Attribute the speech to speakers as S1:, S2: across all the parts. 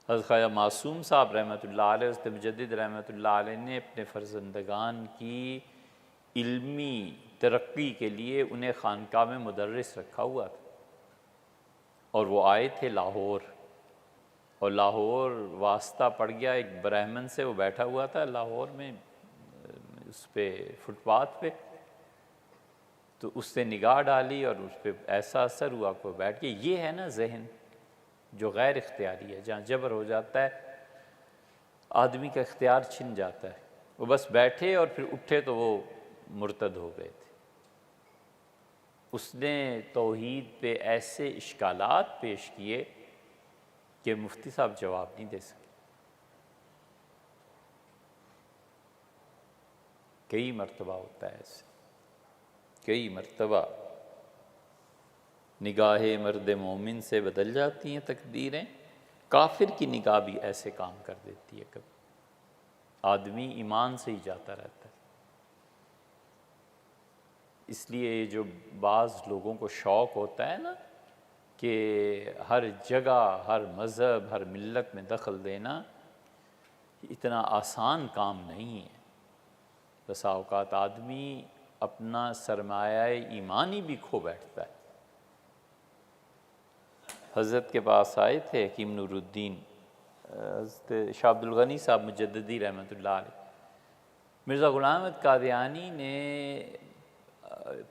S1: حضرت خواجہ معصوم صاحب رحمۃ اللہ علیہ، حضرت مجدد رحمۃ اللہ علیہ نے اپنے فرزندگان کی علمی ترقی کے لیے انہیں خانقاہ میں مدرس رکھا ہوا تھا، اور وہ آئے تھے لاہور، اور لاہور واسطہ پڑ گیا ایک برہمن سے، وہ بیٹھا ہوا تھا لاہور میں اس پہ فٹ پاتھ پہ، تو اس سے نگاہ ڈالی اور اس پہ ایسا اثر ہوا کہ بیٹھ کے، یہ ہے نا ذہن جو غیر اختیاری ہے، جہاں جبر ہو جاتا ہے آدمی کا اختیار چھن جاتا ہے۔ وہ بس بیٹھے اور پھر اٹھے تو وہ مرتد ہو گئے تھے۔ اس نے توحید پہ ایسے اشکالات پیش کیے کہ مفتی صاحب جواب نہیں دے سکے۔ کئی مرتبہ ہوتا ہے ایسے، کئی مرتبہ نگاہ مرد مومن سے بدل جاتی ہیں تقدیریں، کافر کی نگاہ بھی ایسے کام کر دیتی ہے، کبھی آدمی ایمان سے ہی جاتا رہتا ہے۔ اس لیے جو بعض لوگوں کو شوق ہوتا ہے نا کہ ہر جگہ، ہر مذہب، ہر ملت میں دخل دینا، اتنا آسان کام نہیں ہے۔ بسا اوقات آدمی اپنا سرمایہ ایمانی بھی کھو بیٹھتا ہے۔ حضرت کے پاس آئے تھے حکیم نور الدین، حضرت شاہ عبد الغنی صاحب مجددی رحمۃ اللہ علیہ۔ مرزا غلام احمد قادیانی نے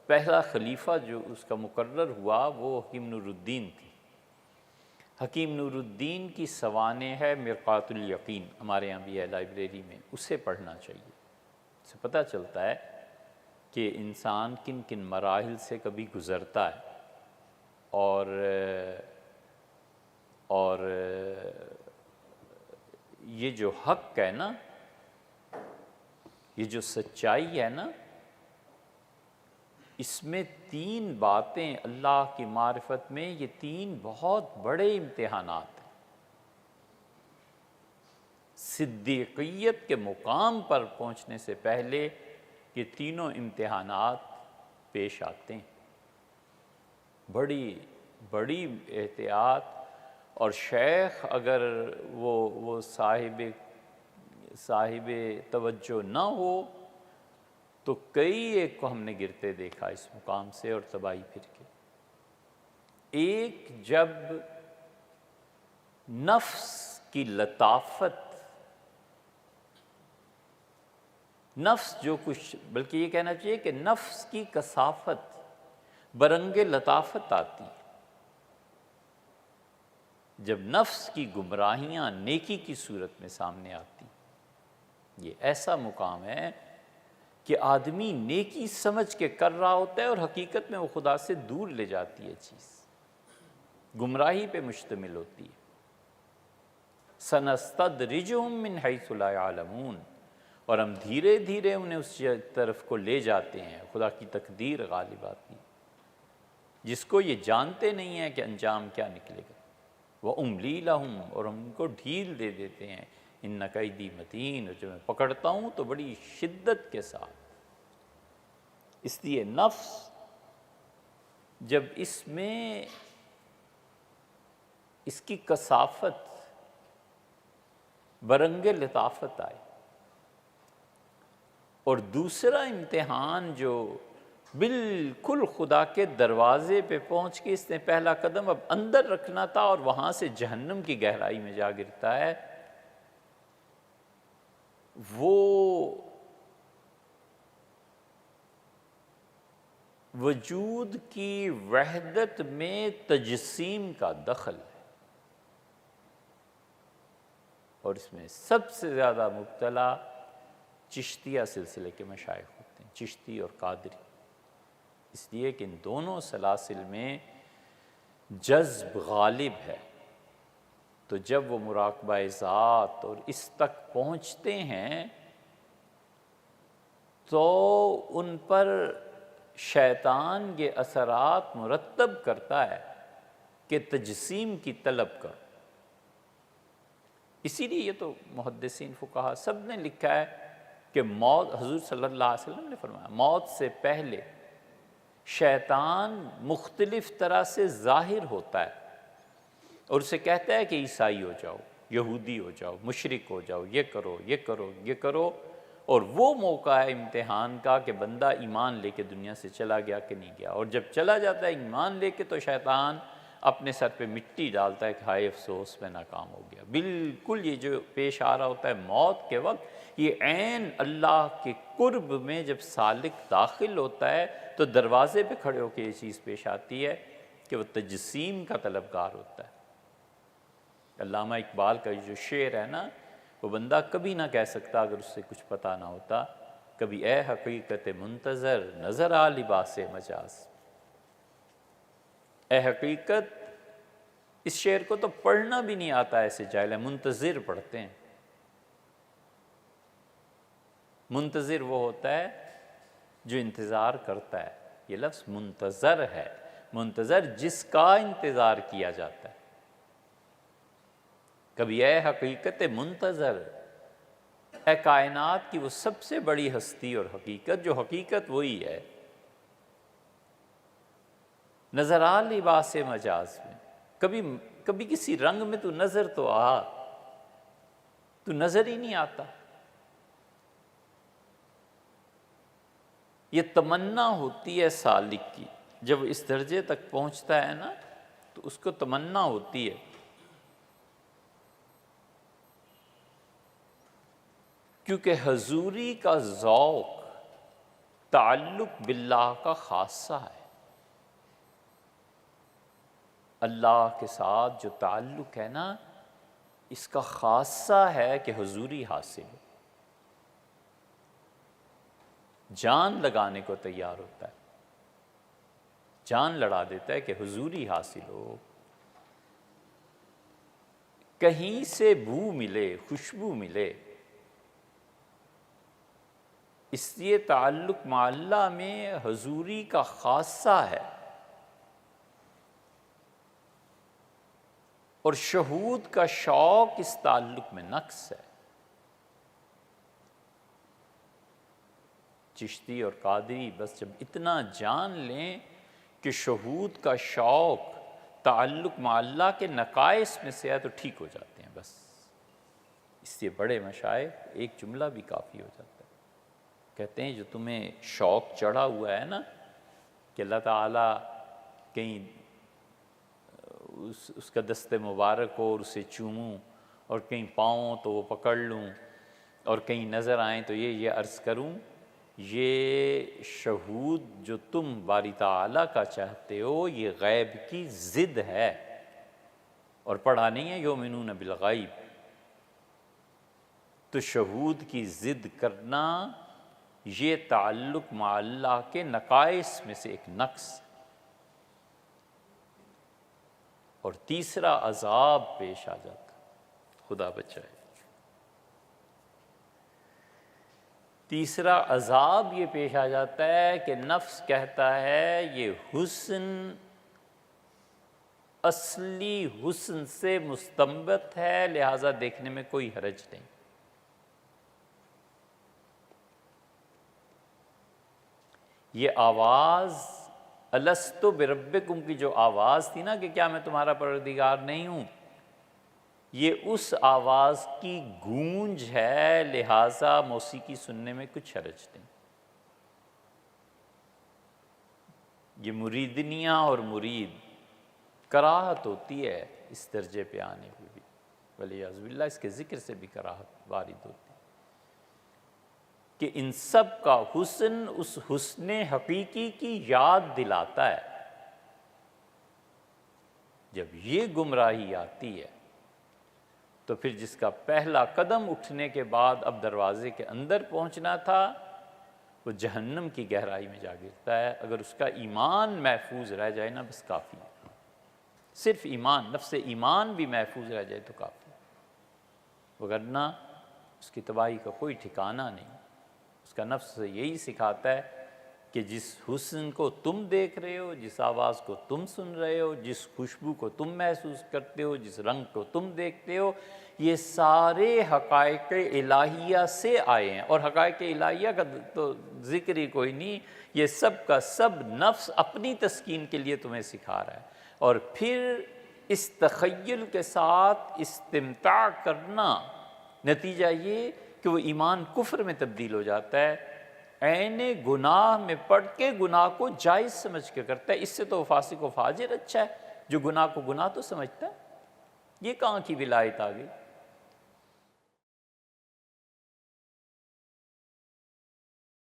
S1: پہلا خلیفہ جو اس کا مقرر ہوا وہ حکیم نور الدین تھی۔ حکیم نور الدین کی سوانح ہے مرقات الیقین، ہمارے یہاں بھی ہے لائبریری میں، اسے پڑھنا چاہیے۔ اس سے پتہ چلتا ہے کہ انسان کن کن مراحل سے کبھی گزرتا ہے، اور یہ جو حق ہے نا، یہ جو سچائی ہے نا، اس میں تین باتیں اللہ کی معرفت میں، یہ تین بہت بڑے امتحانات ہیں۔ صدیقیت کے مقام پر پہنچنے سے پہلے یہ تینوں امتحانات پیش آتے ہیں۔ بڑی بڑی احتیاط، اور شیخ اگر وہ صاحب توجہ نہ ہو تو کئی ایک کو ہم نے گرتے دیکھا اس مقام سے اور تباہی پھر کے۔ ایک جب نفس کی لطافت، نفس جو کچھ، بلکہ یہ کہنا چاہیے کہ نفس کی کثافت برنگ لطافت آتی، جب نفس کی گمراہیاں نیکی کی صورت میں سامنے آتی، یہ ایسا مقام ہے کہ آدمی نیکی سمجھ کے کر رہا ہوتا ہے اور حقیقت میں وہ خدا سے دور لے جاتی ہے، چیز گمراہی پہ مشتمل ہوتی ہے۔ سَنَسْتَدْرِجُهُم مِّنْ حَيْثُ لَا يَعْلَمُونَ، اور ہم دھیرے دھیرے انہیں اس طرف کو لے جاتے ہیں، خدا کی تقدیر غالب آتی ہے، جس کو یہ جانتے نہیں ہیں کہ انجام کیا نکلے گا۔ وَأُمْلِي لَهُمْ، اور ہم ان کو ڈھیل دے دیتے ہیں، اِنَّ کَیدِی مَتِین، اور جب میں پکڑتا ہوں تو بڑی شدت کے ساتھ۔ اس لیے نفس جب اس میں اس کی کثافت برنگ لطافت آئے، اور دوسرا امتحان جو بالکل خدا کے دروازے پہ پہنچ کے اس نے پہلا قدم اب اندر رکھنا تھا اور وہاں سے جہنم کی گہرائی میں جا گرتا ہے، وہ وجود کی وحدت میں تجسیم کا دخل ہے۔ اور اس میں سب سے زیادہ مبتلا چشتیہ سلسلے کے مشائخ ہوتے ہیں، چشتی اور قادری، اس لیے کہ ان دونوں سلاسل میں جذب غالب ہے۔ تو جب وہ مراقبہ ذات اور اس تک پہنچتے ہیں تو ان پر شیطان یہ اثرات مرتب کرتا ہے کہ تجسیم کی طلب کرو۔ اسی لیے یہ تو محدثین فقہا سب نے لکھا ہے کہ موت، حضور صلی اللہ علیہ وسلم نے فرمایا، موت سے پہلے شیطان مختلف طرح سے ظاہر ہوتا ہے اور اسے کہتا ہے کہ عیسائی ہو جاؤ، یہودی ہو جاؤ، مشرک ہو جاؤ، یہ کرو یہ کرو یہ کرو، اور وہ موقع ہے امتحان کا کہ بندہ ایمان لے کے دنیا سے چلا گیا کہ نہیں گیا، اور جب چلا جاتا ہے ایمان لے کے تو شیطان اپنے سر پہ مٹی ڈالتا ہے کہ ہائے افسوس میں ناکام ہو گیا۔ بالکل یہ جو پیش آ رہا ہوتا ہے موت کے وقت، یہ عین اللہ کے قرب میں جب سالک داخل ہوتا ہے تو دروازے پہ کھڑے ہو کے یہ چیز پیش آتی ہے کہ وہ تجسیم کا طلبگار ہوتا ہے۔ علامہ اقبال کا جو شعر ہے نا، وہ بندہ کبھی نہ کہہ سکتا اگر اس سے کچھ پتہ نہ ہوتا، کبھی اے حقیقت منتظر نظر آ لباس مجاز۔ اے حقیقت، اس شعر کو تو پڑھنا بھی نہیں آتا ایسے جاہل ہیں، منتظر پڑھتے ہیں۔ منتظر وہ ہوتا ہے جو انتظار کرتا ہے، یہ لفظ منتظر ہے، منتظر جس کا انتظار کیا جاتا ہے۔ کبھی اے حقیقت منتظر، اے کائنات کی وہ سب سے بڑی ہستی اور حقیقت جو حقیقت وہی ہے، نظر آ لباس مجاز میں، کبھی کسی رنگ میں تو نظر تو آ، تو نظر ہی نہیں آتا۔ یہ تمنا ہوتی ہے سالک کی، جب اس درجے تک پہنچتا ہے نا تو اس کو تمنا ہوتی ہے، کیونکہ حضوری کا ذوق تعلق باللہ کا خاصہ ہے۔ اللہ کے ساتھ جو تعلق ہے نا، اس کا خاصہ ہے کہ حضوری حاصل ہو، جان لگانے کو تیار ہوتا ہے، جان لڑا دیتا ہے کہ حضوری حاصل ہو، کہیں سے بو ملے، خوشبو ملے۔ اس لیے تعلق مع اللہ میں حضوری کا خاصہ ہے، اور شہود کا شوق اس تعلق میں نقص ہے۔ چشتی اور قادری بس جب اتنا جان لیں کہ شہود کا شوق تعلق مع اللہ کے نقائص میں سے ہے تو ٹھیک ہو جاتے ہیں بس۔ اس لیے بڑے مشائخ ایک جملہ بھی کافی ہو جاتا ہے، کہتے ہیں جو تمہیں شوق چڑھا ہوا ہے نا کہ اللہ تعالیٰ کہیں اس کا دست مبارک ہو اور اسے چوموں، اور کہیں پاؤں تو وہ پکڑ لوں، اور کہیں نظر آئیں تو یہ عرض کروں، یہ شہود جو تم باری تعالیٰ کا چاہتے ہو یہ غیب کی ضد ہے، اور پڑھا نہیں ہے یؤمنون بالغیب۔ تو شہود کی ضد کرنا یہ تعلق مع اللہ کے نقائص میں سے ایک نقص۔ اور تیسرا عذاب پیش آ جاتا، خدا بچائے۔ تیسرا عذاب یہ پیش آ جاتا ہے کہ نفس کہتا ہے یہ حسن اصلی حسن سے مستنبت ہے، لہٰذا دیکھنے میں کوئی حرج نہیں۔ یہ آواز الست بربکم کی جو آواز تھی نا کہ کیا میں تمہارا پروردگار نہیں ہوں، یہ اس آواز کی گونج ہے، لہٰذا موسیقی سننے میں کچھ حرج نہیں۔ یہ مریدنیاں اور مرید کراہت ہوتی ہے اس درجے پہ آنے کی بھی، والعیاذ باللہ اس کے ذکر سے بھی کراہت وارد ہوتی ہے کہ ان سب کا حسن اس حسن حقیقی کی یاد دلاتا ہے۔ جب یہ گمراہی آتی ہے تو پھر جس کا پہلا قدم اٹھنے کے بعد اب دروازے کے اندر پہنچنا تھا، وہ جہنم کی گہرائی میں جا گرتا ہے۔ اگر اس کا ایمان محفوظ رہ جائے نا بس کافی ہے، صرف ایمان، نفس ایمان بھی محفوظ رہ جائے تو کافی، وگرنہ اس کی تباہی کا کوئی ٹھکانہ نہیں۔ اس کا نفس یہی سکھاتا ہے کہ جس حسن کو تم دیکھ رہے ہو، جس آواز کو تم سن رہے ہو، جس خوشبو کو تم محسوس کرتے ہو، جس رنگ کو تم دیکھتے ہو، یہ سارے حقائق الہیہ سے آئے ہیں، اور حقائق الہیہ کا تو ذکر ہی کوئی نہیں، یہ سب کا سب نفس اپنی تسکین کے لیے تمہیں سکھا رہا ہے۔ اور پھر اس تخیل کے ساتھ استمتاع کرنا، نتیجہ یہ کہ وہ ایمان کفر میں تبدیل ہو جاتا ہے، عین گناہ میں پڑ کے گناہ کو جائز سمجھ کے کرتا ہے۔ اس سے تو فاسق و فاجر اچھا ہے جو گناہ کو گناہ تو سمجھتا ہے۔ یہ کہاں کی ولایت آ گئی؟